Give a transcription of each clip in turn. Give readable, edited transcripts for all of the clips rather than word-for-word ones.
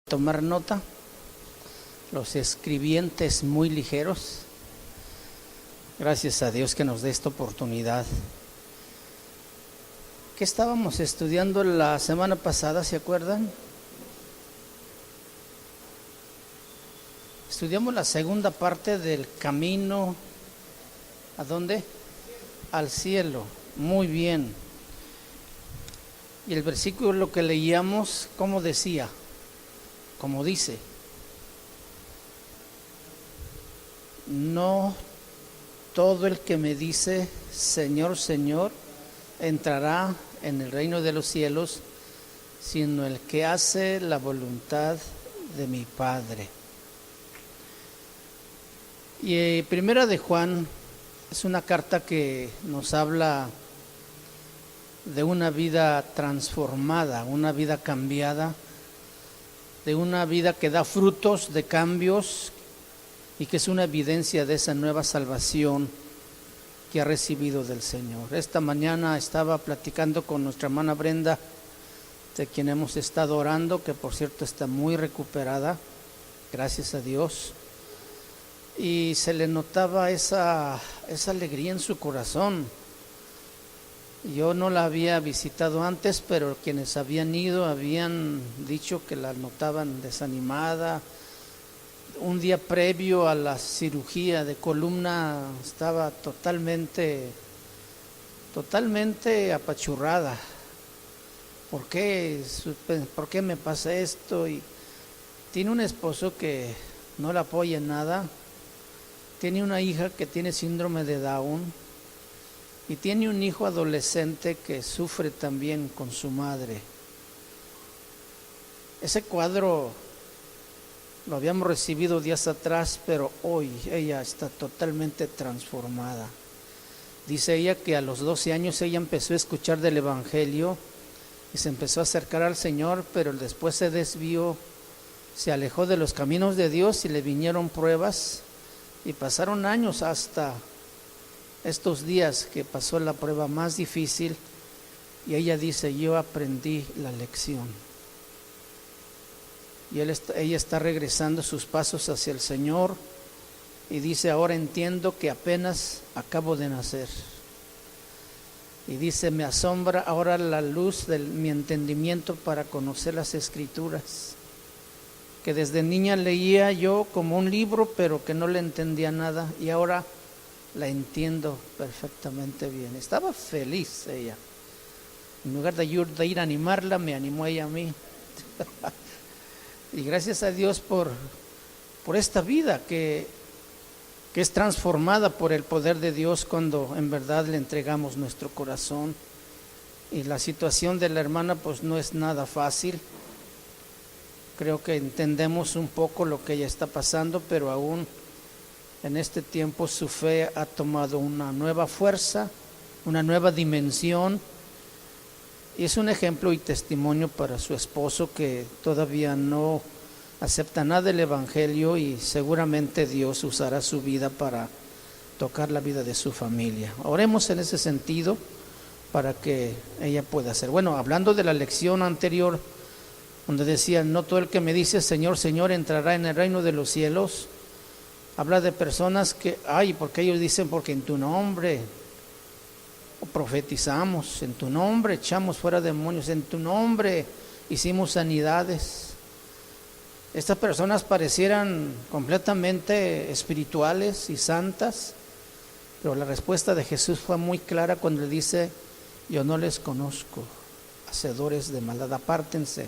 Tomar nota, los escribientes muy ligeros. Gracias a Dios que nos dé esta oportunidad. ¿Qué estábamos estudiando la semana pasada, se acuerdan? Estudiamos la segunda parte del camino. ¿A dónde? Al cielo. Muy bien. Y el versículo que leíamos, ¿cómo decía? Como dice, no todo el que me dice Señor, Señor, entrará en el reino de los cielos, sino el que hace la voluntad de mi Padre. Y Primera de Juan es una carta que nos habla de una vida transformada, una vida cambiada, de una vida que da frutos de cambios y que es una evidencia de esa nueva salvación que ha recibido del Señor. Esta mañana estaba platicando con nuestra hermana Brenda, de quien hemos estado orando, que por cierto está muy recuperada, gracias a Dios, y se le notaba esa alegría en su corazón. Yo no la había visitado antes, pero quienes habían ido habían dicho que la notaban desanimada. Un día previo a la cirugía de columna estaba totalmente apachurrada. ¿Por qué me pasa esto? Y tiene un esposo que no la apoya en nada. Tiene una hija que tiene síndrome de Down. Y tiene un hijo adolescente que sufre también con su madre. Ese cuadro lo habíamos recibido días atrás, pero hoy ella está totalmente transformada. Dice ella que a los 12 años ella empezó a escuchar del Evangelio y se empezó a acercar al Señor, pero después se desvió, se alejó de los caminos de Dios y le vinieron pruebas y pasaron años hasta estos días que pasó la prueba más difícil, y ella dice, yo aprendí la lección. Y ella está regresando sus pasos hacia el Señor y dice, ahora entiendo que apenas acabo de nacer. Y dice, me asombra ahora la luz de mi entendimiento para conocer las Escrituras, que desde niña leía yo como un libro, pero que no le entendía nada, y ahora la entiendo perfectamente bien. Estaba feliz ella. En lugar de ir a animarla, me animó ella a mí. Y gracias a Dios por esta vida que es transformada por el poder de Dios cuando en verdad le entregamos nuestro corazón. Y la situación de la hermana pues no es nada fácil. Creo que entendemos un poco lo que ella está pasando, pero aún en este tiempo su fe ha tomado una nueva fuerza, una nueva dimensión, y es un ejemplo y testimonio para su esposo, que todavía no acepta nada del Evangelio, y seguramente Dios usará su vida para tocar la vida de su familia. Oremos en ese sentido para que ella pueda hacer. Bueno, hablando de la lección anterior, donde decía, no todo el que me dice Señor, Señor entrará en el reino de los cielos, habla de personas que, porque ellos dicen, porque en tu nombre profetizamos, en tu nombre echamos fuera demonios, en tu nombre hicimos sanidades. Estas personas parecieran completamente espirituales y santas, pero la respuesta de Jesús fue muy clara cuando le dice, yo no les conozco, hacedores de maldad, apártense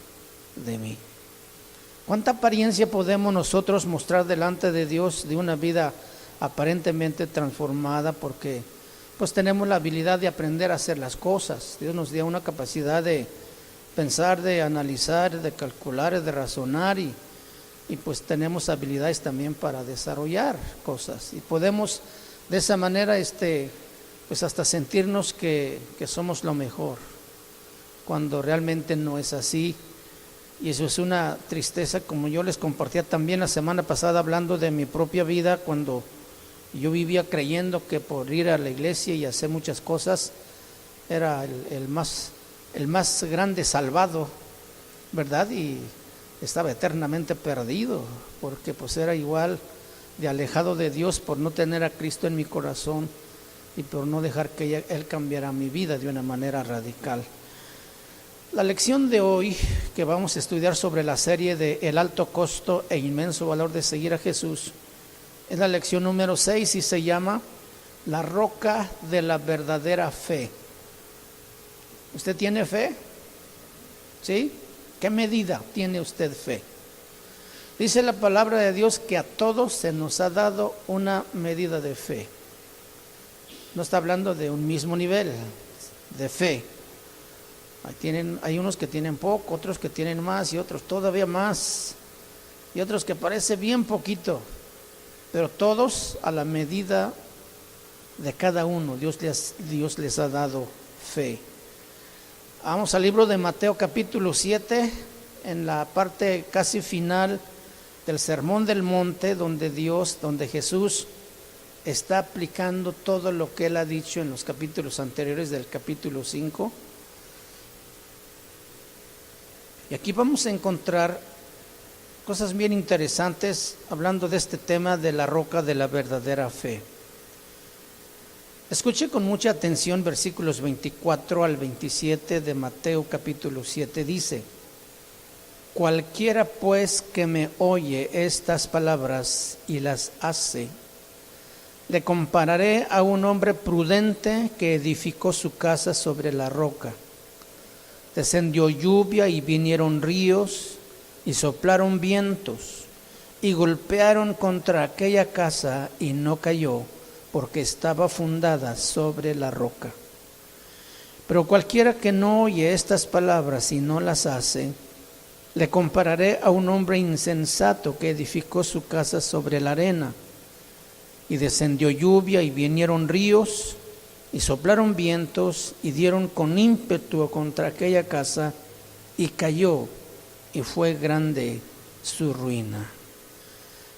de mí. ¿Cuánta apariencia podemos nosotros mostrar delante de Dios de una vida aparentemente transformada? Porque pues tenemos la habilidad de aprender a hacer las cosas. Dios nos dio una capacidad de pensar, de analizar, de calcular, de razonar, y pues tenemos habilidades también para desarrollar cosas. Y podemos de esa manera pues hasta sentirnos que somos lo mejor, cuando realmente no es así. Y eso es una tristeza, como yo les compartía también la semana pasada hablando de mi propia vida, cuando yo vivía creyendo que por ir a la iglesia y hacer muchas cosas era el más grande salvado, ¿verdad? Y estaba eternamente perdido, porque pues era igual de alejado de Dios por no tener a Cristo en mi corazón y por no dejar que Él cambiara mi vida de una manera radical. La lección de hoy que vamos a estudiar sobre la serie de El alto costo e inmenso valor de seguir a Jesús es la lección número 6 y se llama La roca de la verdadera fe. ¿Usted tiene fe? ¿Sí? ¿Qué medida tiene usted fe? Dice la palabra de Dios que a todos se nos ha dado una medida de fe. No está hablando de un mismo nivel de fe. Hay unos que tienen poco, otros que tienen más y otros todavía más. Y otros que parece bien poquito. Pero todos a la medida de cada uno. Dios les ha dado fe. Vamos al libro de Mateo capítulo 7, en la parte casi final del Sermón del Monte, donde Jesús está aplicando todo lo que Él ha dicho en los capítulos anteriores del capítulo 5. Y aquí vamos a encontrar cosas bien interesantes hablando de este tema de la roca de la verdadera fe. Escuche con mucha atención versículos 24 al 27 de Mateo capítulo 7. Dice: Cualquiera pues que me oye estas palabras y las hace, le compararé a un hombre prudente que edificó su casa sobre la roca. Descendió lluvia y vinieron ríos y soplaron vientos y golpearon contra aquella casa y no cayó, porque estaba fundada sobre la roca. Pero cualquiera que no oye estas palabras y no las hace, le compararé a un hombre insensato que edificó su casa sobre la arena. Y descendió lluvia y vinieron ríos y soplaron vientos y dieron con ímpetu contra aquella casa y cayó, y fue grande su ruina.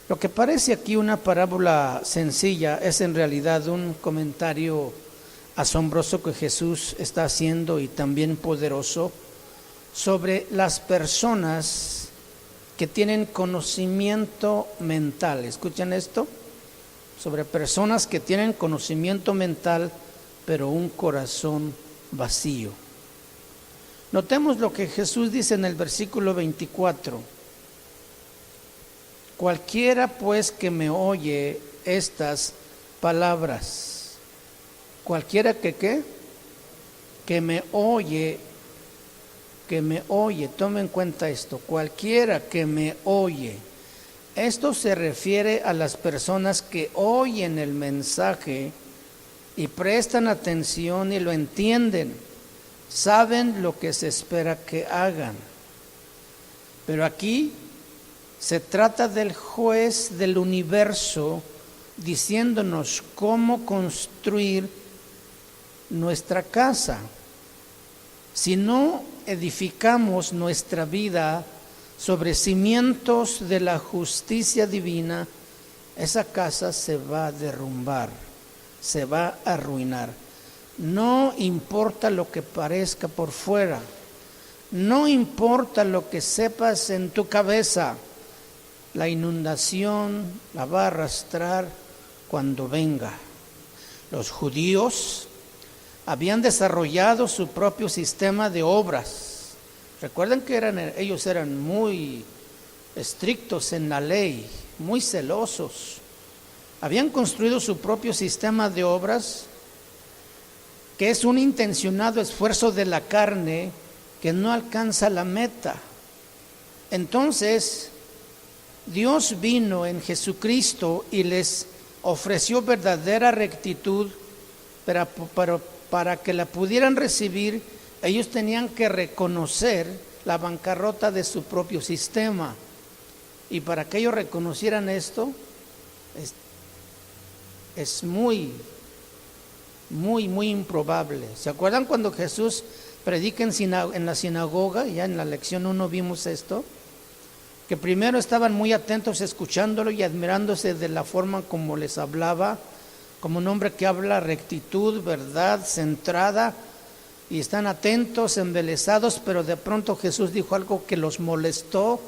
Lo que parece aquí una parábola sencilla es en realidad un comentario asombroso que Jesús está haciendo y también poderoso sobre las personas que tienen conocimiento mental. ¿Escuchan esto? Sobre personas que tienen conocimiento mental, pero un corazón vacío. Notemos lo que Jesús dice en el versículo 24. Cualquiera pues que me oye estas palabras, cualquiera que me oye, tome en cuenta esto, cualquiera que me oye. Esto se refiere a las personas que oyen el mensaje y prestan atención y lo entienden, saben lo que se espera que hagan. Pero aquí se trata del juez del universo diciéndonos cómo construir nuestra casa. Si no edificamos nuestra vida sobre cimientos de la justicia divina, esa casa se va a derrumbar, se va a arruinar. No importa lo que parezca por fuera, no importa lo que sepas en tu cabeza, la inundación la va a arrastrar cuando venga. Los judíos habían desarrollado su propio sistema de obras. Recuerden que ellos eran muy estrictos en la ley, muy celosos. Habían construido su propio sistema de obras, que es un intencionado esfuerzo de la carne que no alcanza la meta. Entonces, Dios vino en Jesucristo y les ofreció verdadera rectitud, para que la pudieran recibir. Ellos tenían que reconocer la bancarrota de su propio sistema, y para que ellos reconocieran esto es muy improbable. ¿Se acuerdan cuando Jesús predica en la sinagoga? Ya en la lección 1 vimos esto, que primero estaban muy atentos escuchándolo y admirándose de la forma como les hablaba, como un hombre que habla rectitud, verdad, centrada, y están atentos, embelesados, pero de pronto Jesús dijo algo que los molestó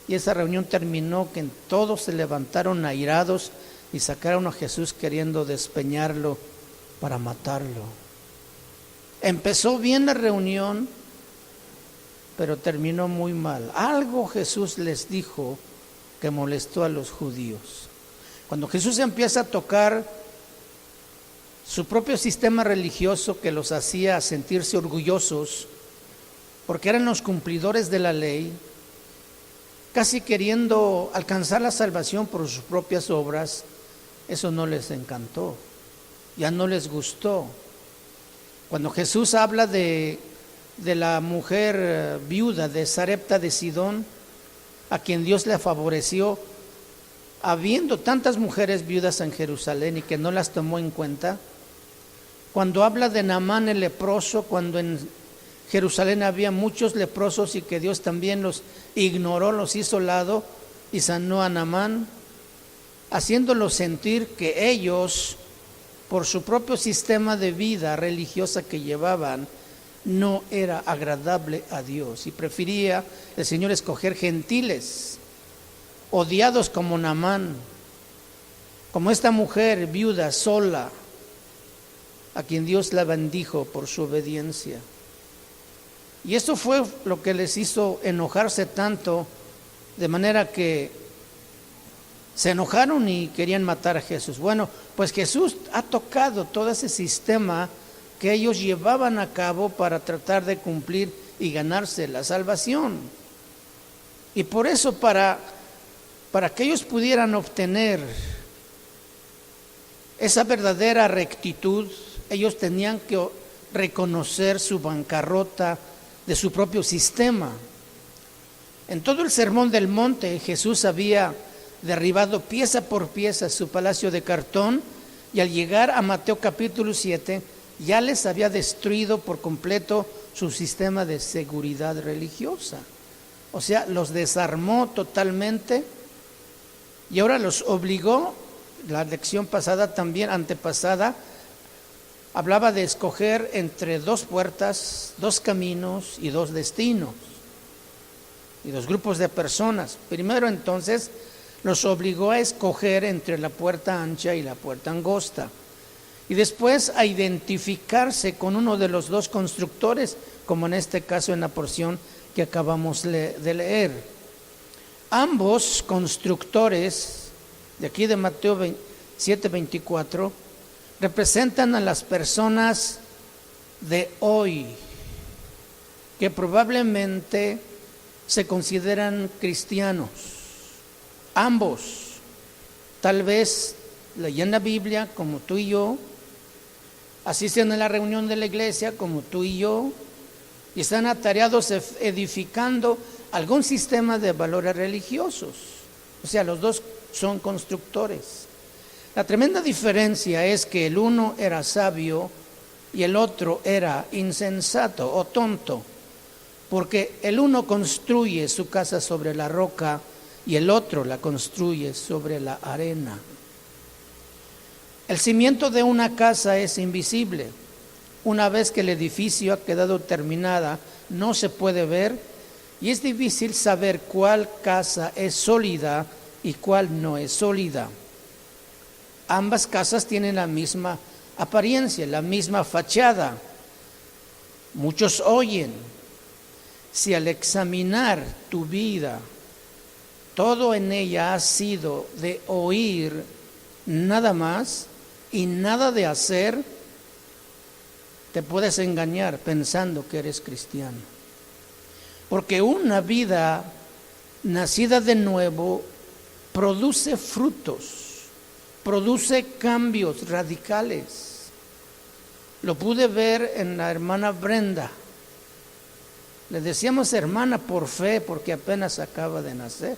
Y esa reunión terminó que todos se levantaron airados y sacaron a Jesús queriendo despeñarlo para matarlo. Empezó bien la reunión, pero terminó muy mal. Algo Jesús les dijo que molestó a los judíos. Cuando Jesús empieza a tocar su propio sistema religioso que los hacía sentirse orgullosos, porque eran los cumplidores de la ley, casi queriendo alcanzar la salvación por sus propias obras, eso no les encantó, ya no les gustó. Cuando Jesús habla de la mujer viuda de Sarepta de Sidón, a quien Dios le favoreció, habiendo tantas mujeres viudas en Jerusalén y que no las tomó en cuenta. Cuando habla de Naamán el leproso, cuando en Jerusalén había muchos leprosos y que Dios también los ignoró, los hizo lado y sanó a Naamán, haciéndolos sentir que ellos, por su propio sistema de vida religiosa que llevaban, no era agradable a Dios, y prefería el Señor escoger gentiles, odiados como Naamán, como esta mujer viuda sola, a quien Dios la bendijo por su obediencia. Y esto fue lo que les hizo enojarse tanto, de manera que se enojaron y querían matar a Jesús. Bueno, pues Jesús ha tocado todo ese sistema que ellos llevaban a cabo para tratar de cumplir y ganarse la salvación. Y por eso, para que ellos pudieran obtener esa verdadera rectitud, ellos tenían que reconocer su bancarrota de su propio sistema. En todo el Sermón del Monte, Jesús había derribado pieza por pieza su palacio de cartón, y al llegar a Mateo capítulo 7, ya les había destruido por completo su sistema de seguridad religiosa. O sea, los desarmó totalmente y ahora los obligó. La lección pasada también, antepasada, hablaba de escoger entre dos puertas, dos caminos y dos destinos y dos grupos de personas. Primero, entonces, los obligó a escoger entre la puerta ancha y la puerta angosta, y después a identificarse con uno de los dos constructores, como en este caso en la porción que acabamos de leer. Ambos constructores, de aquí de Mateo 7:24, representan a las personas de hoy, que probablemente se consideran cristianos. Ambos, tal vez leían la Biblia como tú y yo, asisten a la reunión de la iglesia como tú y yo, y están atareados edificando algún sistema de valores religiosos. O sea, los dos son constructores. La tremenda diferencia es que el uno era sabio y el otro era insensato o tonto, porque el uno construye su casa sobre la roca y el otro la construye sobre la arena. El cimiento de una casa es invisible. Una vez que el edificio ha quedado terminada, no se puede ver y es difícil saber cuál casa es sólida y cuál no es sólida. Ambas casas tienen la misma apariencia, la misma fachada. Muchos oyen. Si al examinar tu vida, todo en ella ha sido de oír nada más y nada de hacer, te puedes engañar pensando que eres cristiano. Porque una vida nacida de nuevo produce frutos, produce cambios radicales. Lo pude ver en la hermana Brenda. Le decíamos hermana por fe, porque apenas acaba de nacer.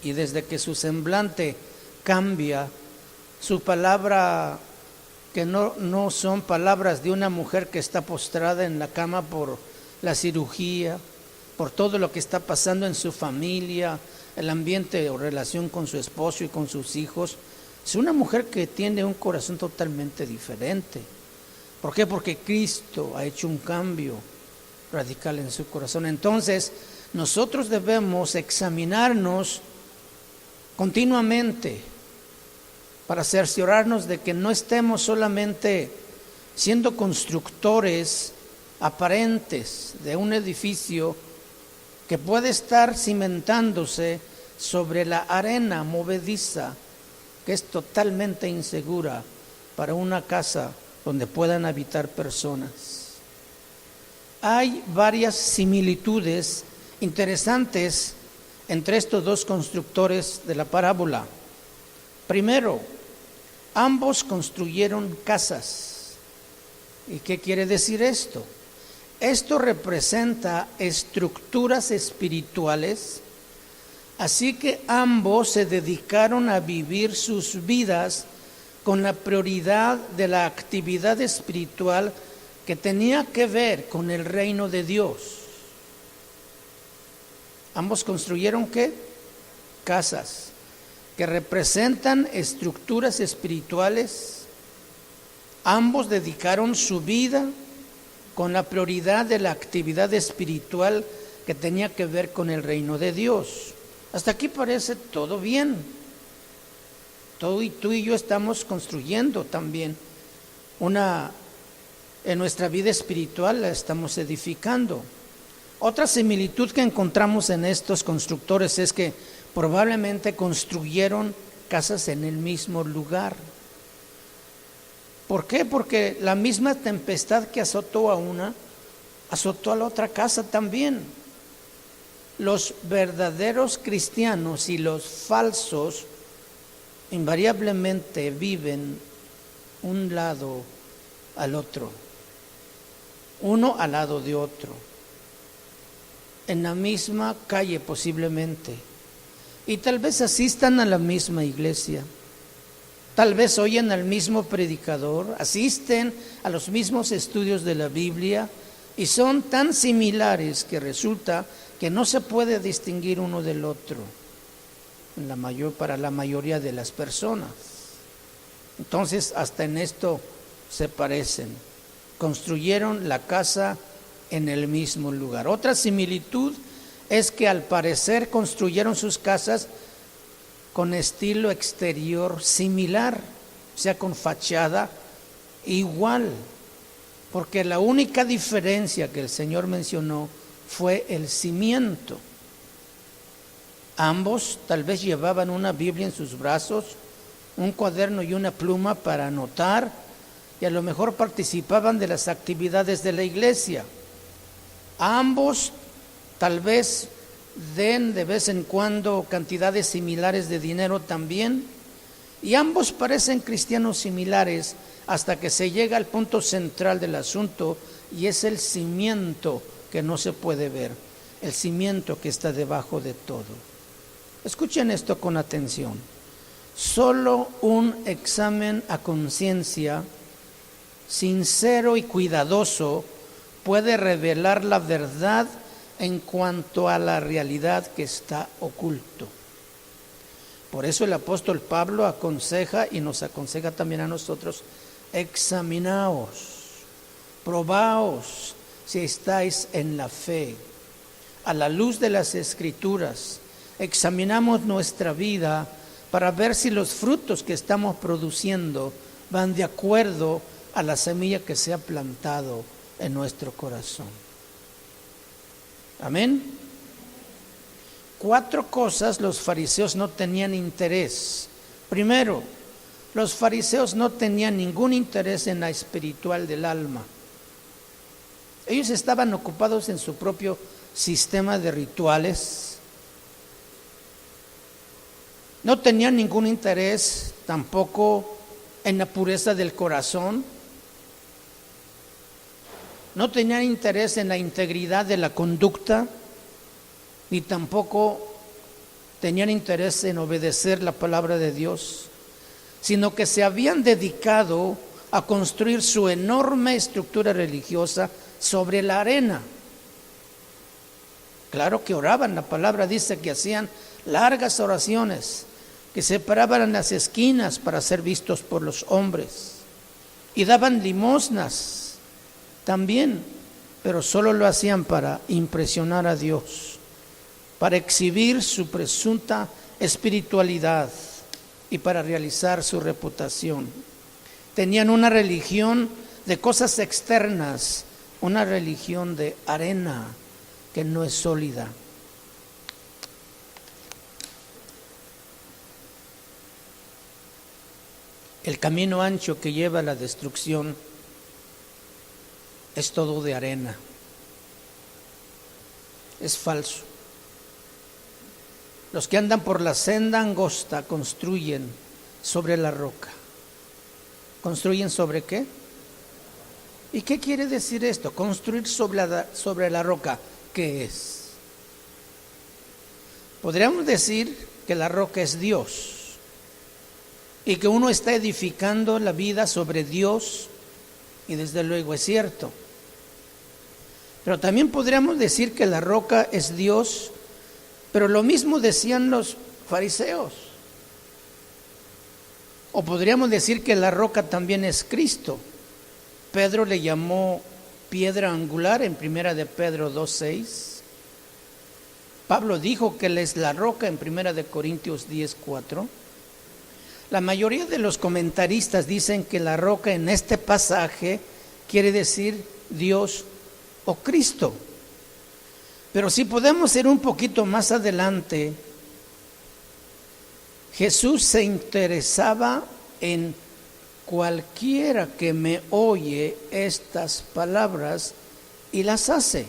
Y desde que su semblante cambia, su palabra, que no son palabras de una mujer que está postrada en la cama por la cirugía, por todo lo que está pasando en su familia, el ambiente o relación con su esposo y con sus hijos, es una mujer que tiene un corazón totalmente diferente. ¿Por qué? Porque Cristo ha hecho un cambio radical en su corazón. Entonces, nosotros debemos examinarnos continuamente para cerciorarnos de que no estemos solamente siendo constructores aparentes de un edificio que puede estar cimentándose sobre la arena movediza, que es totalmente insegura para una casa donde puedan habitar personas. Hay varias similitudes interesantes entre estos dos constructores de la parábola. Primero, ambos construyeron casas. ¿Y qué quiere decir esto? Esto representa estructuras espirituales, así que ambos se dedicaron a vivir sus vidas con la prioridad de la actividad espiritual que tenía que ver con el reino de Dios. Ambos construyeron ¿qué? Casas que representan estructuras espirituales. Ambos dedicaron su vida con la prioridad de la actividad espiritual que tenía que ver con el reino de Dios. Hasta aquí parece todo bien. Tú y yo estamos construyendo también en nuestra vida espiritual la estamos edificando. Otra similitud que encontramos en estos constructores es que probablemente construyeron casas en el mismo lugar. ¿Por qué? Porque la misma tempestad que azotó a una, azotó a la otra casa también. Los verdaderos cristianos y los falsos invariablemente viven un lado al otro, uno al lado de otro, en la misma calle posiblemente, y tal vez asistan a la misma iglesia, tal vez oyen al mismo predicador, asisten a los mismos estudios de la Biblia y son tan similares que resulta que no se puede distinguir uno del otro para la mayoría de las personas. Entonces hasta en esto se parecen. Construyeron la casa en el mismo lugar. Otra similitud es que al parecer construyeron sus casas con estilo exterior similar, o sea, con fachada igual, porque la única diferencia que el Señor mencionó fue el cimiento. Ambos tal vez llevaban una Biblia en sus brazos, un cuaderno y una pluma para anotar, y a lo mejor participaban de las actividades de la iglesia. Ambos tal vez den de vez en cuando cantidades similares de dinero también, y ambos parecen cristianos similares hasta que se llega al punto central del asunto, y es el cimiento que no se puede ver, el cimiento que está debajo de todo. Escuchen esto con atención. Solo un examen a conciencia, sincero y cuidadoso, puede revelar la verdad en cuanto a la realidad que está oculto. Por eso el apóstol Pablo aconseja y nos aconseja también a nosotros: examinaos, probaos si estáis en la fe. A la luz de las Escrituras, examinamos nuestra vida para ver si los frutos que estamos produciendo van de acuerdo a la semilla que se ha plantado en nuestro corazón. Amén. 4 cosas los fariseos no tenían interés. Primero, los fariseos no tenían ningún interés en la espiritual del alma. Ellos estaban ocupados en su propio sistema de rituales. No tenían ningún interés tampoco en la pureza del corazón. No tenían interés en la integridad de la conducta, ni tampoco tenían interés en obedecer la palabra de Dios, sino que se habían dedicado a construir su enorme estructura religiosa sobre la arena. Claro que oraban, la palabra dice que hacían largas oraciones, que se paraban en las esquinas para ser vistos por los hombres, y daban limosnas también, pero solo lo hacían para impresionar a Dios. para exhibir su presunta espiritualidad y para realizar su reputación. Tenían una religión de cosas externas, una religión de arena que no es sólida. El camino ancho que lleva a la destrucción es todo de arena. Es falso. Los que andan por la senda angosta construyen sobre la roca. ¿Construyen sobre qué? ¿Y qué quiere decir esto? Construir sobre la roca. ¿Qué es? Podríamos decir que la roca es Dios y que uno está edificando la vida sobre Dios, y desde luego es cierto. Pero también podríamos decir que la roca es Dios, pero lo mismo decían los fariseos. O podríamos decir que la roca también es Cristo. Pedro le llamó piedra angular en 1 de Pedro 2:6. Pablo dijo que él es la roca en 1 de Corintios 10:4. La mayoría de los comentaristas dicen que la roca en este pasaje quiere decir Dios o Cristo. Pero si podemos ir un poquito más adelante, Jesús se interesaba en cualquiera que me oye estas palabras y las hace.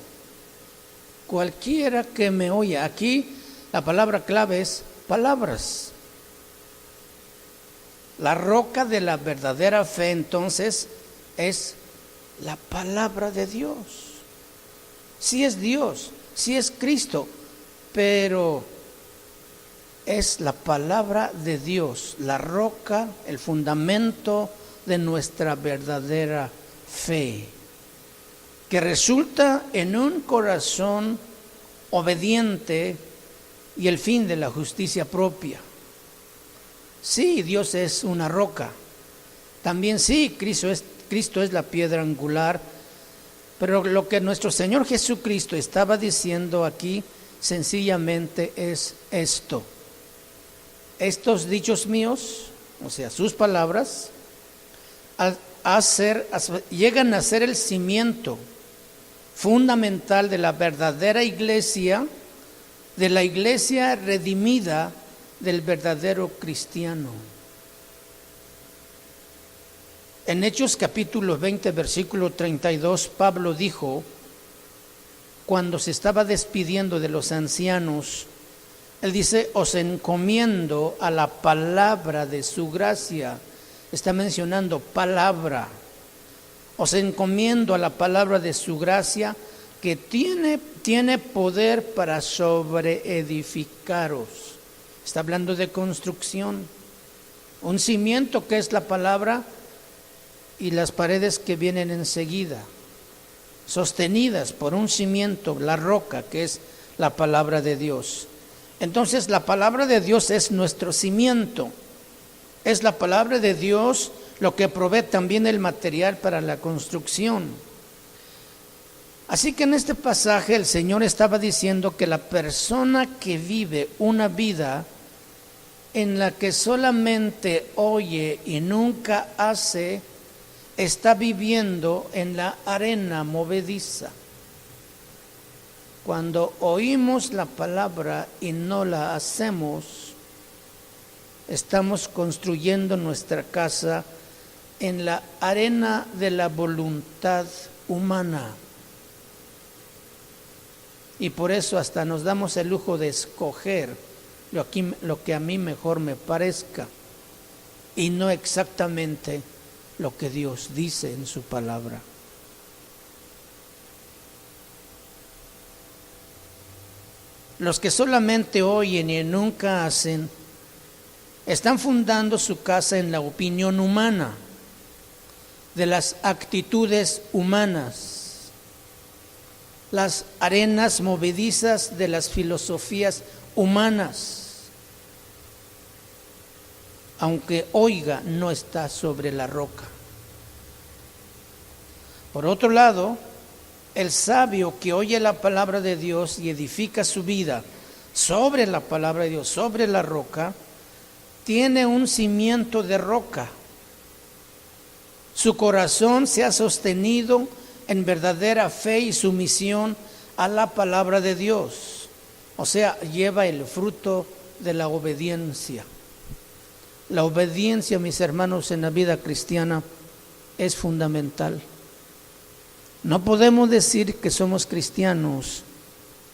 Cualquiera que me oye. Aquí la palabra clave es palabras. La roca de la verdadera fe entonces es la palabra de Dios. Sí es Dios, sí es Cristo, pero es la palabra de Dios, la roca, el fundamento de nuestra verdadera fe, que resulta en un corazón obediente y el fin de la justicia propia. Sí, Dios es una roca. También sí, Cristo es la piedra angular. Pero lo que nuestro Señor Jesucristo estaba diciendo aquí sencillamente es esto. Estos dichos míos, o sea, sus palabras, llegan a ser el cimiento fundamental de la verdadera iglesia, de la iglesia redimida, del verdadero cristiano. En Hechos capítulo 20, versículo 32, Pablo dijo, cuando se estaba despidiendo de los ancianos, él dice, os encomiendo a la palabra de su gracia. Está mencionando palabra. Os encomiendo a la palabra de su gracia, que tiene poder para sobreedificaros. Está hablando de construcción. Un cimiento que es la palabra y las paredes que vienen enseguida, sostenidas por un cimiento, la roca que es la palabra de Dios. Entonces la palabra de Dios es nuestro cimiento. Es la palabra de Dios lo que provee también el material para la construcción. Así que en este pasaje el Señor estaba diciendo que la persona que vive una vida en la que solamente oye y nunca hace, está viviendo en la arena movediza. Cuando oímos la palabra y no la hacemos, estamos construyendo nuestra casa en la arena de la voluntad humana. Y por eso hasta nos damos el lujo de escoger lo que a mí mejor me parezca y no exactamente lo que Dios dice en su palabra. Los que solamente oyen y nunca hacen, están fundando su casa en la opinión humana, de las actitudes humanas, las arenas movedizas de las filosofías humanas. Aunque oiga, no está sobre la roca. Por otro lado, el sabio que oye la palabra de Dios y edifica su vida sobre la palabra de Dios, sobre la roca, tiene un cimiento de roca. Su corazón se ha sostenido en verdadera fe y sumisión a la palabra de Dios. O sea, lleva el fruto de la obediencia. La obediencia, mis hermanos, en la vida cristiana es fundamental. No podemos decir que somos cristianos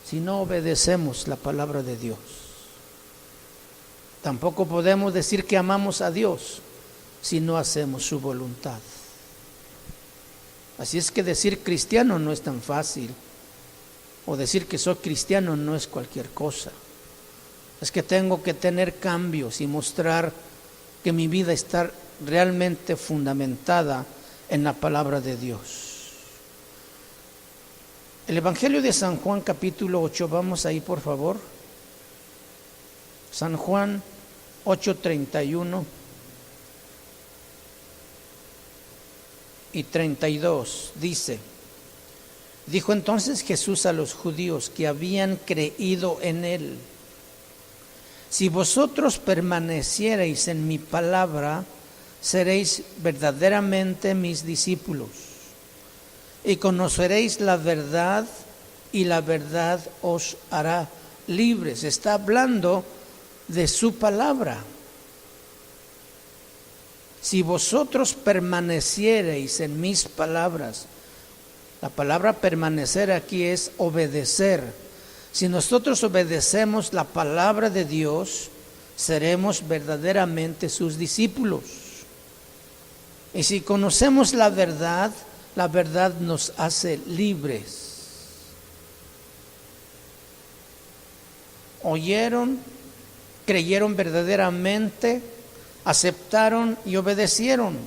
si no obedecemos la palabra de Dios. Tampoco podemos decir que amamos a Dios si no hacemos su voluntad. Así es que decir cristiano no es tan fácil, o decir que soy cristiano no es cualquier cosa. Es que tengo que tener cambios y mostrar que mi vida está realmente fundamentada en la palabra de Dios. El Evangelio de San Juan capítulo 8, vamos ahí por favor. San Juan 8:31 y 32 dice: dijo entonces Jesús a los judíos que habían creído en él: si vosotros permaneciereis en mi palabra, seréis verdaderamente mis discípulos, y conoceréis la verdad, y la verdad os hará libres. Está hablando de su palabra. Si vosotros permaneciereis en mis palabras, la palabra permanecer aquí es obedecer. Si nosotros obedecemos la palabra de Dios, seremos verdaderamente sus discípulos. Y si conocemos la verdad nos hace libres. Oyeron, creyeron verdaderamente, aceptaron y obedecieron.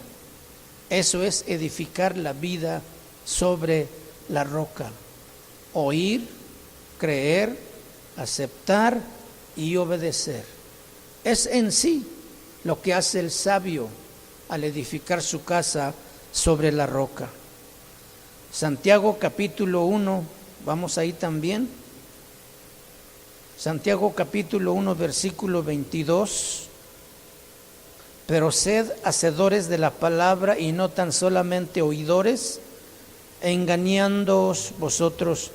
Eso es edificar la vida sobre la roca. Oír, creer, aceptar y obedecer. Es en sí lo que hace el sabio al edificar su casa sobre la roca. Santiago capítulo 1, vamos ahí también. Santiago capítulo 1 versículo 22. Pero sed hacedores de la palabra y no tan solamente oidores, engañándoos vosotros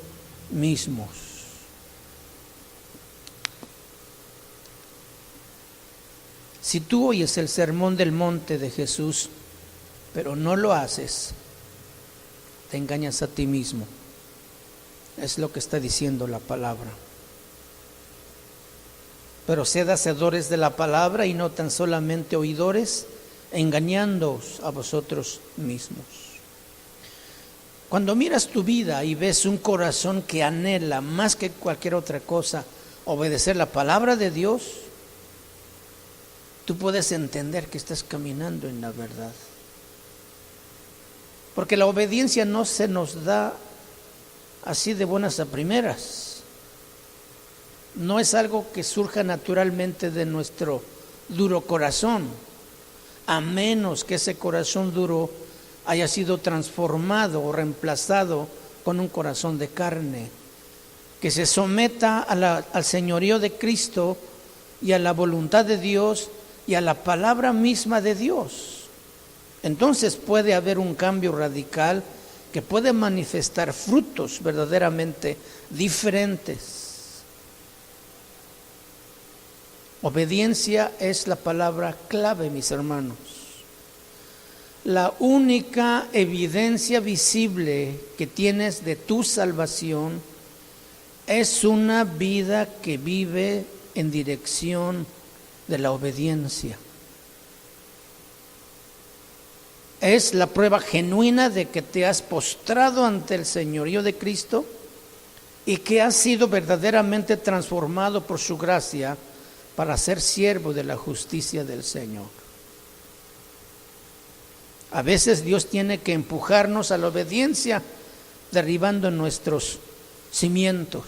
mismos. Si tú oyes el sermón del monte de Jesús, pero no lo haces, te engañas a ti mismo. Es lo que está diciendo la palabra. Pero sed hacedores de la palabra y no tan solamente oidores, engañándoos a vosotros mismos. Cuando miras tu vida y ves un corazón que anhela más que cualquier otra cosa obedecer la palabra de Dios, tú puedes entender que estás caminando en la verdad. Porque la obediencia no se nos da así de buenas a primeras. No es algo que surja naturalmente de nuestro duro corazón, a menos que ese corazón duro haya sido transformado o reemplazado con un corazón de carne, que se someta al señorío de Cristo y a la voluntad de Dios y a la palabra misma de Dios. Entonces puede haber un cambio radical que puede manifestar frutos verdaderamente diferentes. Obediencia es la palabra clave, mis hermanos. La única evidencia visible que tienes de tu salvación es una vida que vive en dirección de la obediencia. Es la prueba genuina de que te has postrado ante el señorío de Cristo y que has sido verdaderamente transformado por su gracia para ser siervo de la justicia del Señor. A veces Dios tiene que empujarnos a la obediencia, derribando nuestros cimientos.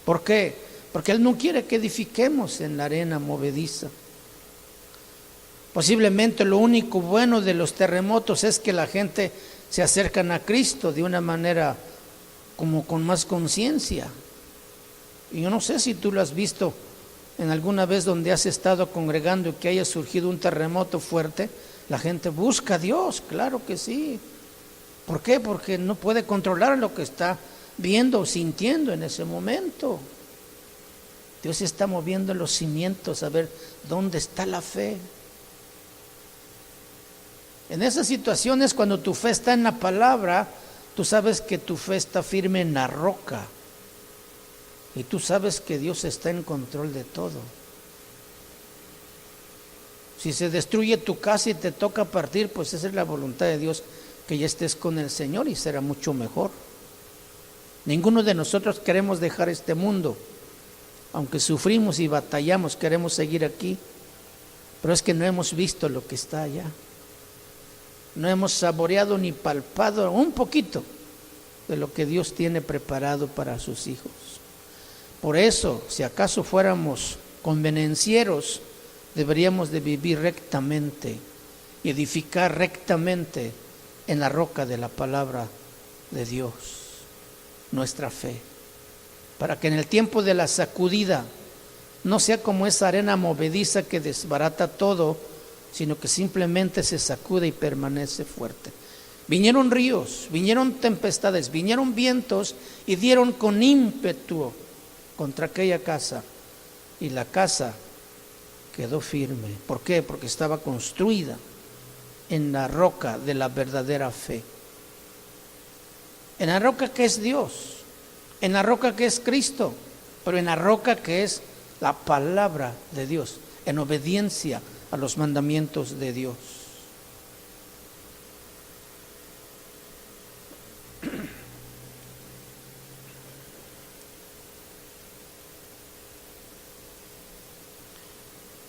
¿Por qué? Porque Él no quiere que edifiquemos en la arena movediza. Posiblemente lo único bueno de los terremotos es que la gente se acercan a Cristo de una manera como con más conciencia. Y yo no sé si tú lo has visto en alguna vez donde has estado congregando y que haya surgido un terremoto fuerte. La gente busca a Dios, claro que sí. ¿Por qué? Porque no puede controlar lo que está viendo o sintiendo en ese momento. Dios está moviendo los cimientos a ver dónde está la fe. En esas situaciones, cuando tu fe está en la palabra, tú sabes que tu fe está firme en la roca. Y tú sabes que Dios está en control de todo. Si se destruye tu casa y te toca partir, pues esa es la voluntad de Dios, que ya estés con el Señor y será mucho mejor. Ninguno de nosotros queremos dejar este mundo. Aunque sufrimos y batallamos, queremos seguir aquí. Pero es que no hemos visto lo que está allá. No hemos saboreado ni palpado un poquito de lo que Dios tiene preparado para sus hijos. Por eso, si acaso fuéramos convenencieros, deberíamos de vivir rectamente y edificar rectamente en la roca de la palabra de Dios, nuestra fe, para que en el tiempo de la sacudida no sea como esa arena movediza que desbarata todo, sino que simplemente se sacude y permanece fuerte. Vinieron ríos, vinieron tempestades, vinieron vientos y dieron con ímpetu contra aquella casa, y la casa quedó firme. ¿Por qué? Porque estaba construida en la roca de la verdadera fe, en la roca que es Dios, en la roca que es Cristo, pero en la roca que es la palabra de Dios, en obediencia a los mandamientos de Dios.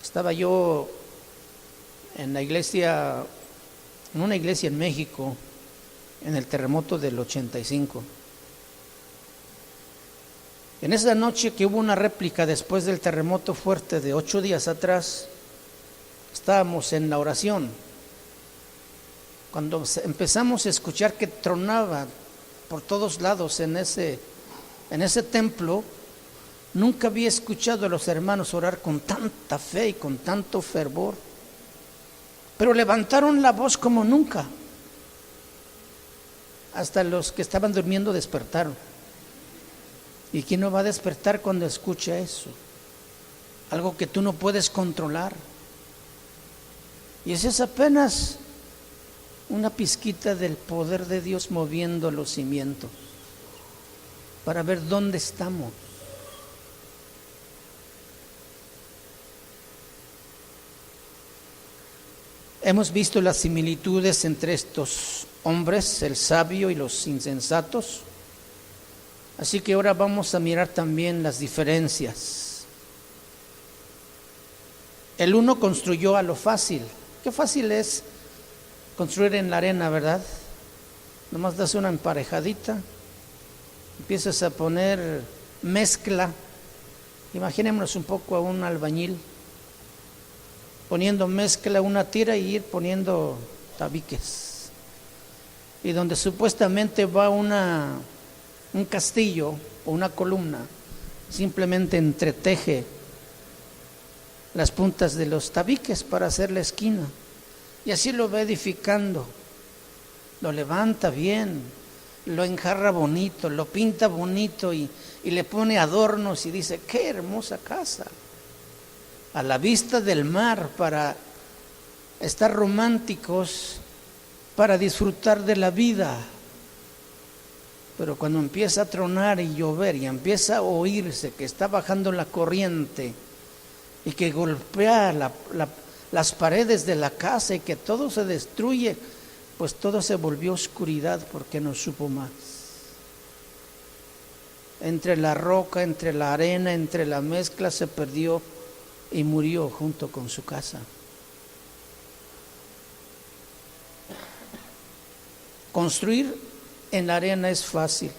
Estaba yo en la iglesia, en una iglesia en México, en el terremoto del 85. En esa noche que hubo una réplica después del terremoto fuerte de 8 días atrás, estábamos en la oración. Cuando empezamos a escuchar que tronaba por todos lados en ese templo, nunca había escuchado a los hermanos orar con tanta fe y con tanto fervor. Pero levantaron la voz como nunca. Hasta los que estaban durmiendo despertaron. ¿Y quién no va a despertar cuando escucha eso? Algo que tú no puedes controlar. Y esa es apenas una pizquita del poder de Dios moviendo los cimientos para ver dónde estamos. Hemos visto las similitudes entre estos hombres, el sabio y los insensatos. Así que ahora vamos a mirar también las diferencias. El uno construyó a lo fácil. Qué fácil es construir en la arena, ¿verdad? Nomás das una emparejadita, empiezas a poner mezcla. Imaginémonos un poco a un albañil poniendo mezcla, una tira, y ir poniendo tabiques. Y donde supuestamente va un castillo o una columna, simplemente entreteje las puntas de los tabiques para hacer la esquina. Y así lo va edificando, lo levanta bien, lo enjarra bonito, lo pinta bonito y le pone adornos y dice, qué hermosa casa, a la vista del mar, para estar románticos, para disfrutar de la vida. Pero cuando empieza a tronar y llover y empieza a oírse que está bajando la corriente y que golpea las paredes de la casa y que todo se destruye, pues todo se volvió oscuridad porque no supo más. Entre la roca, entre la arena, entre la mezcla se perdió y murió junto con su casa. Construir en la arena es fácil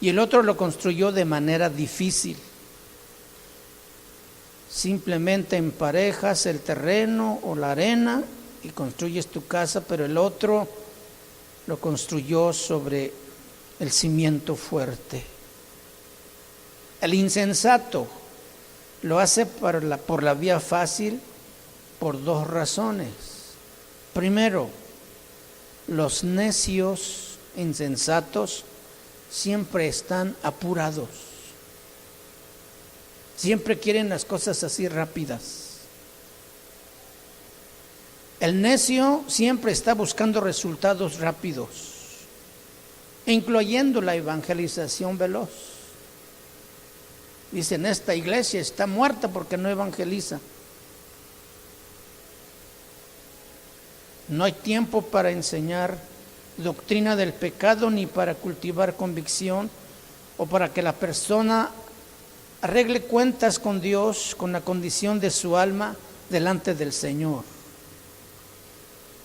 y el otro lo construyó de manera difícil. Simplemente emparejas el terreno o la arena y construyes tu casa, pero el otro lo construyó sobre el cimiento fuerte. El insensato lo hace por la vía fácil por dos razones. Primero, los necios insensatos siempre están apurados. Siempre quieren las cosas así rápidas. El necio siempre está buscando resultados rápidos, incluyendo la evangelización veloz. Dicen, esta iglesia está muerta porque no evangeliza. No hay tiempo para enseñar doctrina del pecado, ni para cultivar convicción, o para que la persona arregle cuentas con Dios, con la condición de su alma delante del Señor.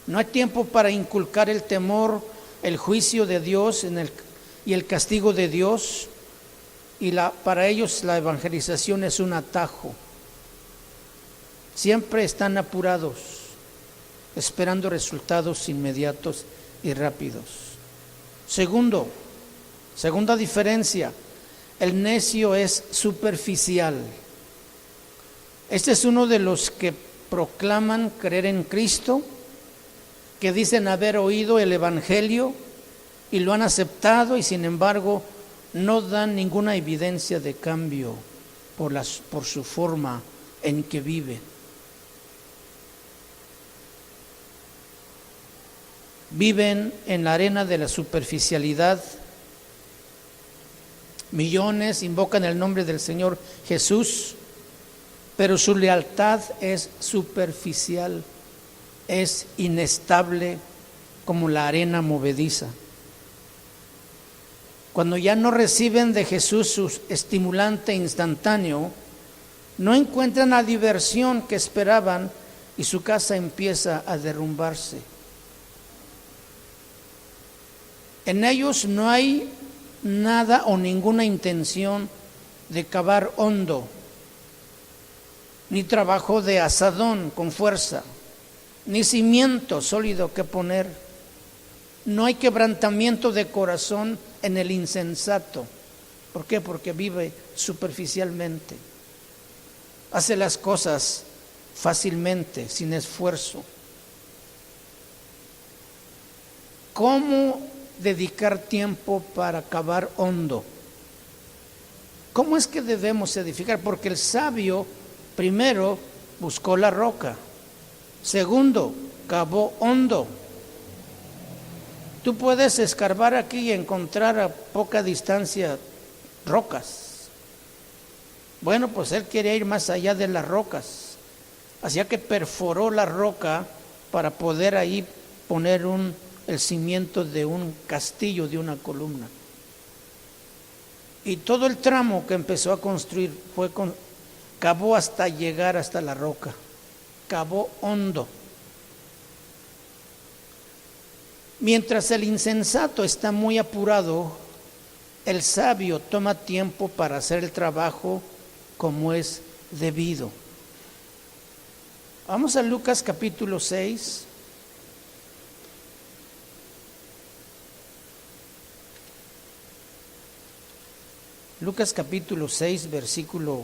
No hay tiempo para inculcar el temor, el juicio de Dios y el castigo de Dios, y para ellos la evangelización es un atajo. Siempre están apurados, esperando resultados inmediatos y rápidos. Segunda diferencia, el necio es superficial. Este es uno de los que proclaman creer en Cristo, que dicen haber oído el Evangelio y lo han aceptado, y sin embargo no dan ninguna evidencia de cambio por su forma en que viven. Viven en la arena de la superficialidad. Millones invocan el nombre del Señor Jesús, pero su lealtad es superficial, es inestable como la arena movediza. Cuando ya no reciben de Jesús su estimulante instantáneo, no encuentran la diversión que esperaban y su casa empieza a derrumbarse. En ellos no hay nada o ninguna intención de cavar hondo, ni trabajo de azadón con fuerza, ni cimiento sólido que poner. No hay quebrantamiento de corazón en el insensato. ¿Por qué? Porque vive superficialmente. Hace las cosas fácilmente, sin esfuerzo. ¿Cómo dedicar tiempo para cavar hondo? ¿Cómo es que debemos edificar? Porque el sabio primero buscó la roca. Segundo, cavó hondo. Tú puedes escarbar aquí y encontrar a poca distancia rocas. Bueno, pues él quería ir más allá de las rocas. Así que perforó la roca para poder ahí poner el cimiento de un castillo, de una columna. Y todo el tramo que empezó a construir cavó hasta llegar hasta la roca. Cavó hondo. Mientras el insensato está muy apurado, el sabio toma tiempo para hacer el trabajo como es debido. Vamos a Lucas capítulo 6. Lucas capítulo 6, versículo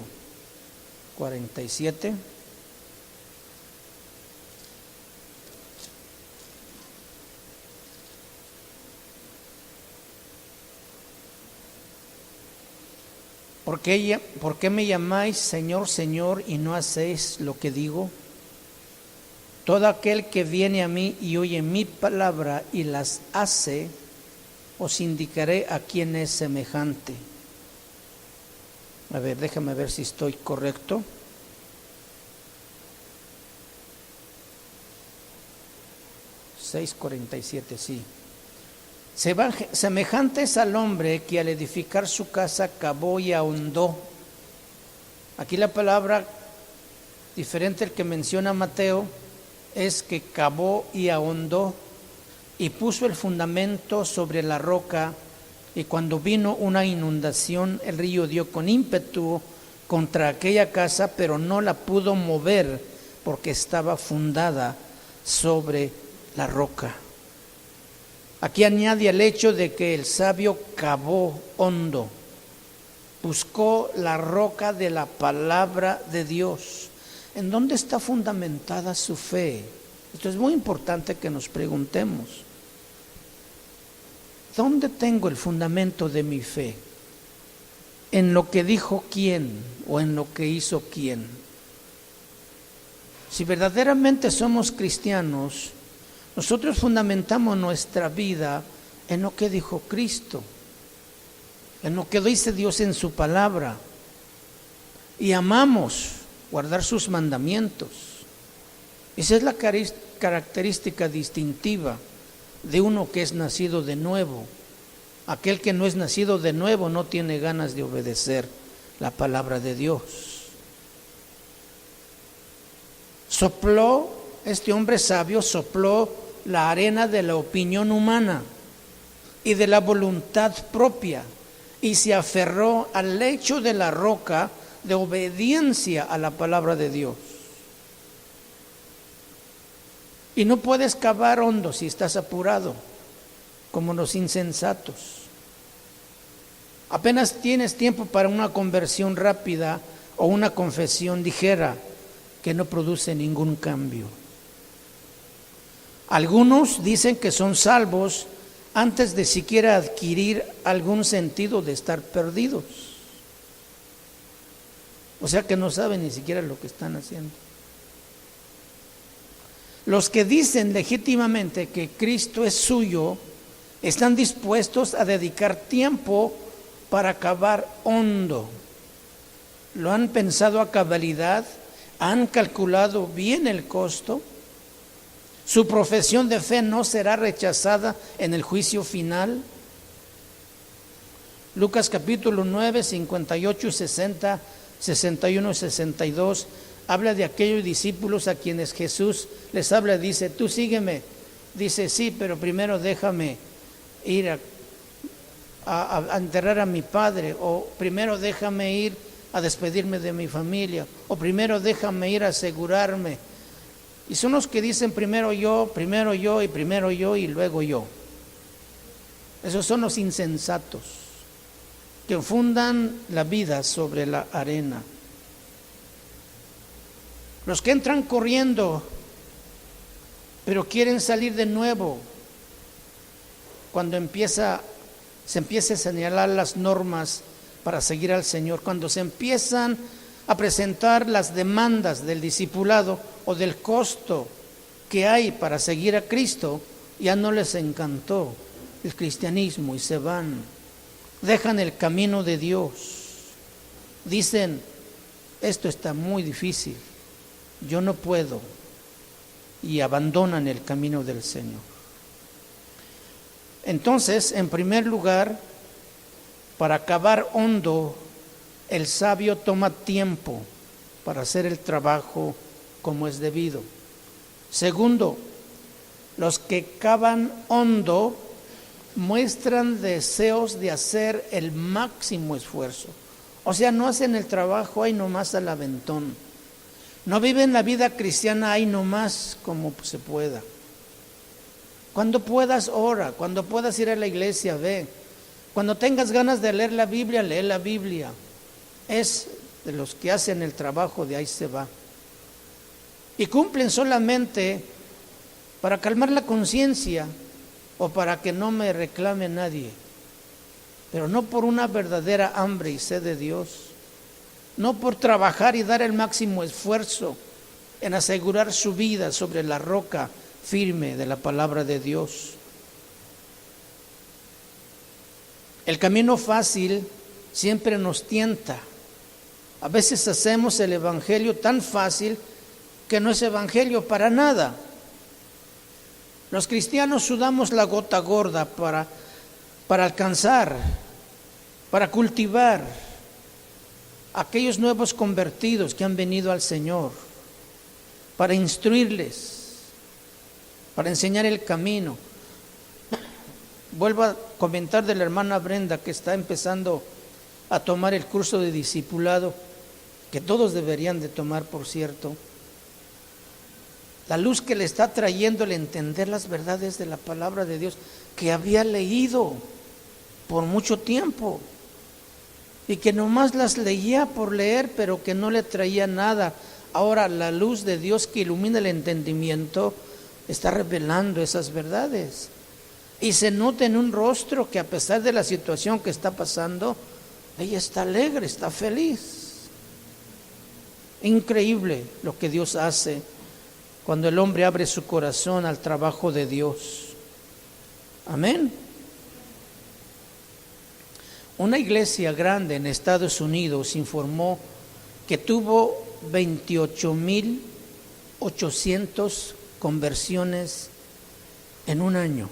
47. ¿Por qué me llamáis Señor, Señor, y no hacéis lo que digo? Todo aquel que viene a mí y oye mi palabra y las hace, os indicaré a quién es semejante. A ver, déjame ver si estoy correcto. (6:47), sí. Semejante es al hombre que al edificar su casa cavó y ahondó. Aquí la palabra diferente al que menciona Mateo es que cavó y ahondó y puso el fundamento sobre la roca, y cuando vino una inundación el río dio con ímpetu contra aquella casa, pero no la pudo mover porque estaba fundada sobre la roca. Aquí añade el hecho de que el sabio cavó hondo, buscó la roca de la palabra de Dios. ¿En dónde está fundamentada su fe? Esto es muy importante que nos preguntemos. ¿Dónde tengo el fundamento de mi fe? ¿En lo que dijo quién o en lo que hizo quién? Si verdaderamente somos cristianos, nosotros fundamentamos nuestra vida en lo que dijo Cristo, en lo que dice Dios en su palabra, y amamos guardar sus mandamientos. Esa es la característica distintiva de uno que es nacido de nuevo. Aquel que no es nacido de nuevo no tiene ganas de obedecer la palabra de Dios. Este hombre sabio sopló la arena de la opinión humana y de la voluntad propia y se aferró al lecho de la roca de obediencia a la palabra de Dios. Y no puedes cavar hondo si estás apurado, como los insensatos. Apenas tienes tiempo para una conversión rápida o una confesión ligera que no produce ningún cambio. Algunos dicen que son salvos antes de siquiera adquirir algún sentido de estar perdidos. O sea que no saben ni siquiera lo que están haciendo. Los que dicen legítimamente que Cristo es suyo, están dispuestos a dedicar tiempo para cavar hondo. Lo han pensado a cabalidad, han calculado bien el costo. Su profesión de fe no será rechazada en el juicio final. Lucas capítulo 9, 58 y 60, 61 y 62, habla de aquellos discípulos a quienes Jesús les habla, dice, tú sígueme. Dice, sí, pero primero déjame ir a enterrar a mi padre, o primero déjame ir a despedirme de mi familia, o primero déjame ir a asegurarme. Y son los que dicen primero yo y luego yo. Esos son los insensatos que fundan la vida sobre la arena. Los que entran corriendo, pero quieren salir de nuevo cuando se empieza a señalar las normas para seguir al Señor, cuando se empiezan a presentar las demandas del discipulado o del costo que hay para seguir a Cristo, ya no les encantó el cristianismo y se van, dejan el camino de Dios, dicen, esto está muy difícil, yo no puedo, y abandonan el camino del Señor. Entonces, en primer lugar, para cavar hondo, el sabio toma tiempo para hacer el trabajo como es debido. Segundo, los que cavan hondo muestran deseos de hacer el máximo esfuerzo. O sea, no hacen el trabajo ahí nomás al aventón. No viven la vida cristiana ahí nomás como se pueda. Cuando puedas, ora. Cuando puedas ir a la iglesia, ve. Cuando tengas ganas de leer la Biblia, lee la Biblia. Es de los que hacen el trabajo, de ahí se va. Y cumplen solamente para calmar la conciencia o para que no me reclame nadie, pero no por una verdadera hambre y sed de Dios, no por trabajar y dar el máximo esfuerzo en asegurar su vida sobre la roca firme de la palabra de Dios. El camino fácil siempre nos tienta. A veces hacemos el evangelio tan fácil que no es evangelio para nada. Los cristianos sudamos la gota gorda para alcanzar, para cultivar aquellos nuevos convertidos que han venido al Señor, para instruirles, para enseñar el camino. Vuelvo a comentar de la hermana Brenda, que está empezando a tomar el curso de discipulado, que todos deberían de tomar, por cierto. La luz que le está trayendo el entender las verdades de la palabra de Dios que había leído por mucho tiempo. y que nomás las leía por leer, pero que no le traía nada. Ahora la luz de Dios que ilumina el entendimiento está revelando esas verdades. Y se nota en un rostro que a pesar de la situación que está pasando, ella está alegre, está feliz. Increíble lo que Dios hace cuando el hombre abre su corazón al trabajo de Dios. Amén. Una iglesia grande en Estados Unidos informó que tuvo 28,800 conversiones en un año,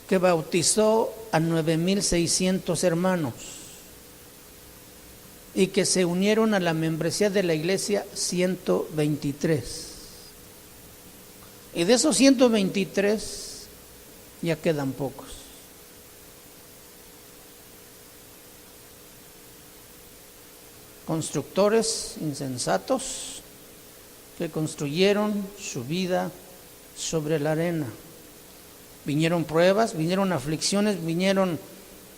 que bautizó a 9,600 hermanos y que se unieron a la membresía de la iglesia 123. Y de esos 123 ya quedan pocos. Constructores insensatos que construyeron su vida sobre la arena. Vinieron pruebas, vinieron aflicciones, vinieron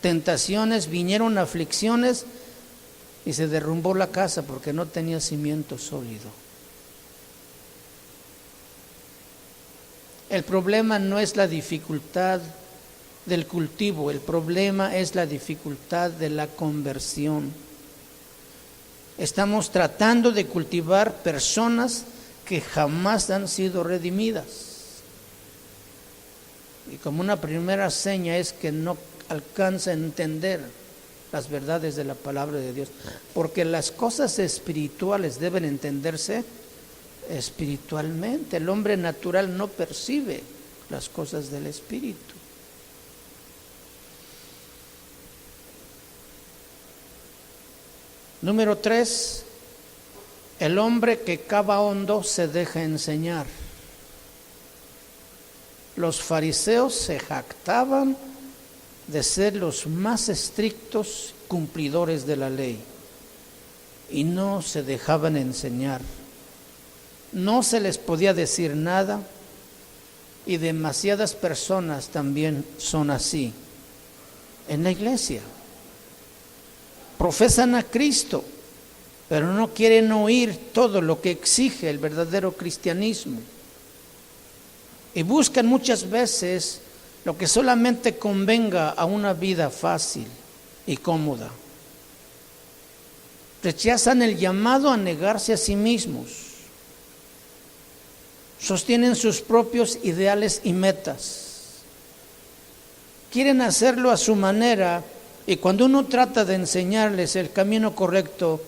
tentaciones, vinieron aflicciones y se derrumbó la casa porque no tenía cimiento sólido. El problema no es la dificultad del cultivo, el problema es la dificultad de la conversión. Estamos tratando de cultivar personas que jamás han sido redimidas. Y como una primera seña es que no alcanza a entender las verdades de la palabra de Dios. Porque las cosas espirituales deben entenderse espiritualmente. El hombre natural no percibe las cosas del espíritu. Número 3, el hombre que cava hondo se deja enseñar. Los fariseos se jactaban de ser los más estrictos cumplidores de la ley y no se dejaban enseñar. No se les podía decir nada y demasiadas personas también son así en la iglesia. Profesan a Cristo, pero no quieren oír todo lo que exige el verdadero cristianismo. Y buscan muchas veces lo que solamente convenga a una vida fácil y cómoda. Rechazan el llamado a negarse a sí mismos. Sostienen sus propios ideales y metas. Quieren hacerlo a su manera. Y cuando uno trata de enseñarles el camino correcto,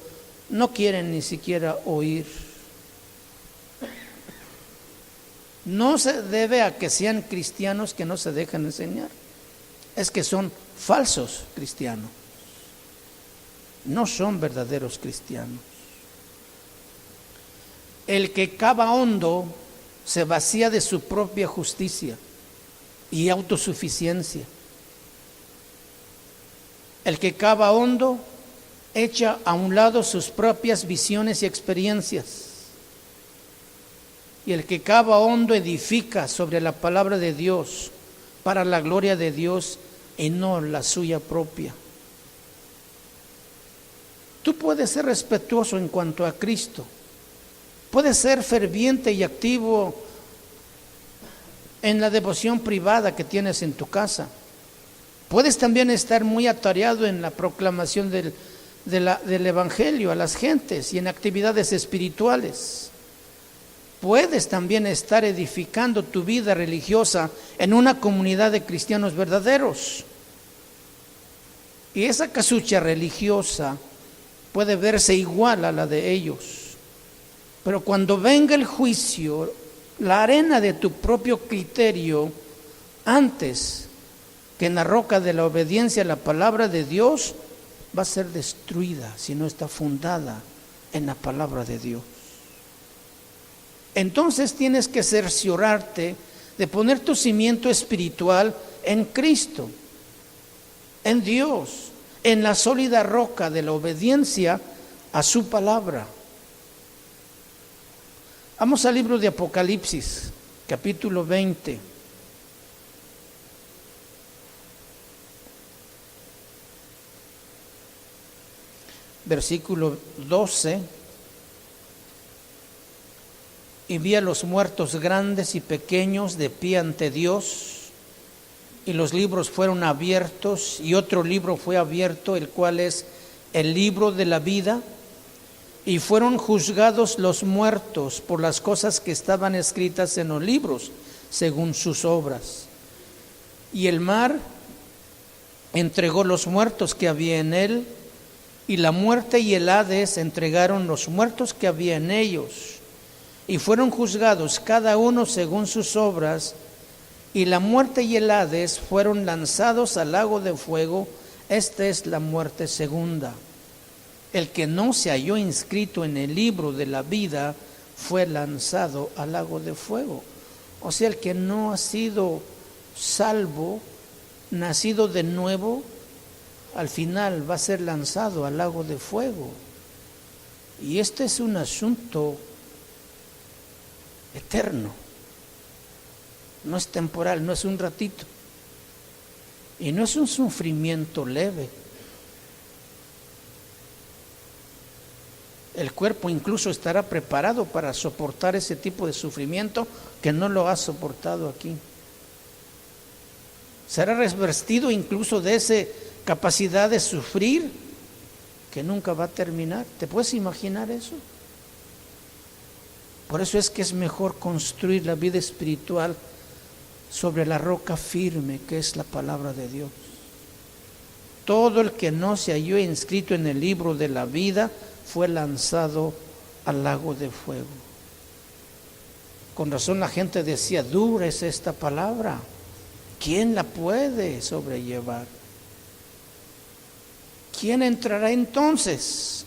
no quieren ni siquiera oír. No se debe a que sean cristianos que no se dejan enseñar. Es que son falsos cristianos. No son verdaderos cristianos. El que cava hondo se vacía de su propia justicia y autosuficiencia. El que cava hondo echa a un lado sus propias visiones y experiencias. Y el que cava hondo edifica sobre la palabra de Dios para la gloria de Dios y no la suya propia. Tú puedes ser respetuoso en cuanto a Cristo. Puedes ser ferviente y activo en la devoción privada que tienes en tu casa. Puedes también estar muy atareado en la proclamación del Evangelio a las gentes y en actividades espirituales. Puedes también estar edificando tu vida religiosa en una comunidad de cristianos verdaderos. Y esa casucha religiosa puede verse igual a la de ellos. Pero cuando venga el juicio, la arena de tu propio criterio, antes que en la roca de la obediencia a la palabra de Dios, va a ser destruida si no está fundada en la palabra de Dios. Entonces tienes que cerciorarte de poner tu cimiento espiritual en Cristo, en Dios, en la sólida roca de la obediencia a su palabra. Vamos al libro de Apocalipsis, capítulo 20. versículo 12. Y vi a los muertos grandes y pequeños de pie ante Dios, y los libros fueron abiertos, y otro libro fue abierto, el cual es el libro de la vida, y fueron juzgados los muertos por las cosas que estaban escritas en los libros, según sus obras. Y el mar entregó los muertos que había en él, y la muerte y el Hades entregaron los muertos que había en ellos. Y fueron juzgados cada uno según sus obras, y la muerte y el Hades fueron lanzados al lago de fuego. Esta es la muerte segunda. El que no se halló inscrito en el libro de la vida fue lanzado al lago de fuego. O sea, el que no ha sido salvo, nacido de nuevo, al final va a ser lanzado al lago de fuego. Y este es un asunto eterno, no es temporal, no es un ratito, y no es un sufrimiento leve. El cuerpo incluso estará preparado para soportar ese tipo de sufrimiento que no lo ha soportado aquí. Será revestido incluso de esa capacidad de sufrir que nunca va a terminar. ¿Te puedes imaginar eso? Por eso es que es mejor construir la vida espiritual sobre la roca firme que es la palabra de Dios. Todo el que no se halló inscrito en el libro de la vida fue lanzado al lago de fuego. Con razón la gente decía, dura es esta palabra, ¿quién la puede sobrellevar? ¿Quién entrará entonces?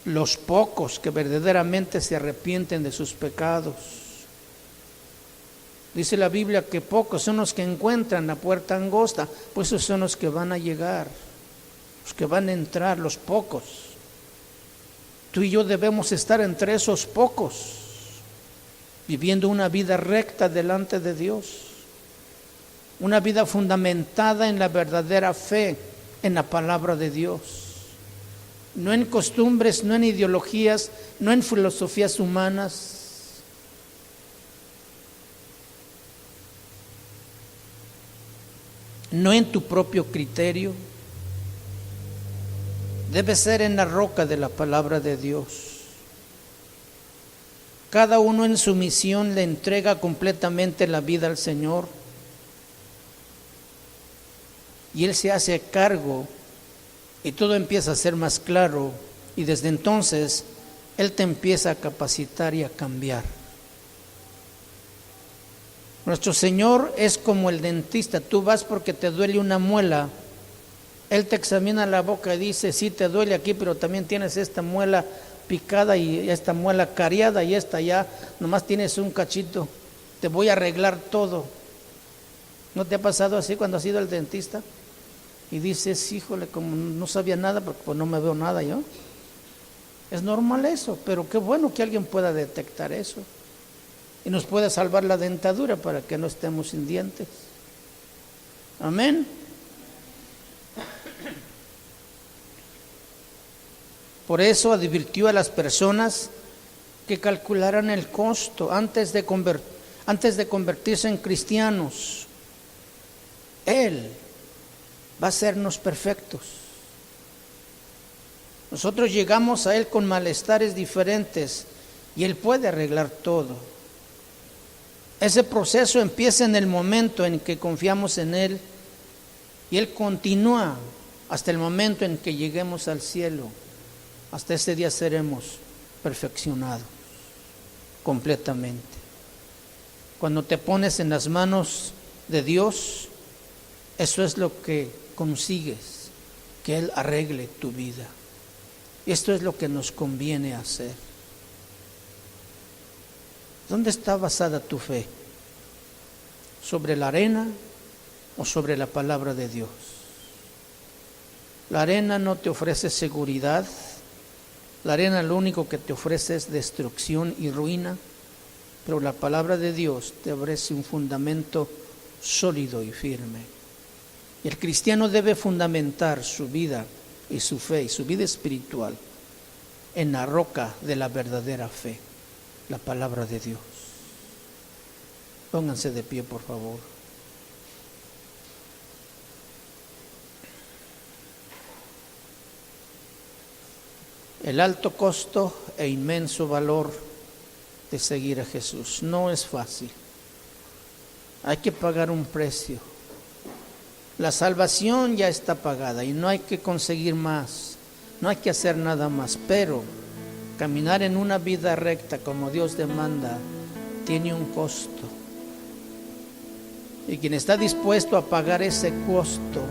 Los pocos que verdaderamente se arrepienten de sus pecados. Dice la Biblia que pocos son los que encuentran la puerta angosta, pues esos son los que van a llegar, los que van a entrar, los pocos. Tú y yo debemos estar entre esos pocos, viviendo una vida recta delante de Dios, una vida fundamentada en la verdadera fe, en la palabra de Dios. No en costumbres, no en ideologías, no en filosofías humanas. No en tu propio criterio. Debe ser en la roca de la palabra de Dios. Cada uno en su misión le entrega completamente la vida al Señor. Y Él se hace cargo. Y todo empieza a ser más claro, y desde entonces Él te empieza a capacitar y a cambiar. Nuestro Señor es como el dentista. Tú vas porque te duele una muela, Él te examina la boca y dice, sí te duele aquí, pero también tienes esta muela picada y esta muela cariada y esta ya, nomás tienes un cachito, te voy a arreglar todo. ¿No te ha pasado así cuando has ido al dentista? Y dices, híjole, como no sabía nada, porque pues no me veo nada yo. Es normal eso, pero qué bueno que alguien pueda detectar eso. Y nos pueda salvar la dentadura para que no estemos sin dientes. Amén. Por eso advirtió a las personas que calcularan el costo antes de convertirse en cristianos. Él va a hacernos perfectos. Nosotros llegamos a Él con malestares diferentes y Él puede arreglar todo. Ese proceso empieza en el momento en que confiamos en Él y Él continúa hasta el momento en que lleguemos al cielo. Hasta ese día seremos perfeccionados completamente. Cuando te pones en las manos de Dios, eso es lo que consigues, que Él arregle tu vida. Esto es lo que nos conviene hacer. ¿Dónde está basada tu fe? ¿Sobre la arena o sobre la palabra de Dios? La arena no te ofrece seguridad. La arena lo único que te ofrece es destrucción y ruina, pero la palabra de Dios te ofrece un fundamento sólido y firme. Y el cristiano debe fundamentar su vida y su fe y su vida espiritual en la roca de la verdadera fe, la palabra de Dios. Pónganse de pie, por favor. El alto costo e inmenso valor de seguir a Jesús no es fácil. Hay que pagar un precio. La salvación ya está pagada y no hay que conseguir más, no hay que hacer nada más, pero caminar en una vida recta como Dios demanda tiene un costo. Y quien está dispuesto a pagar ese costo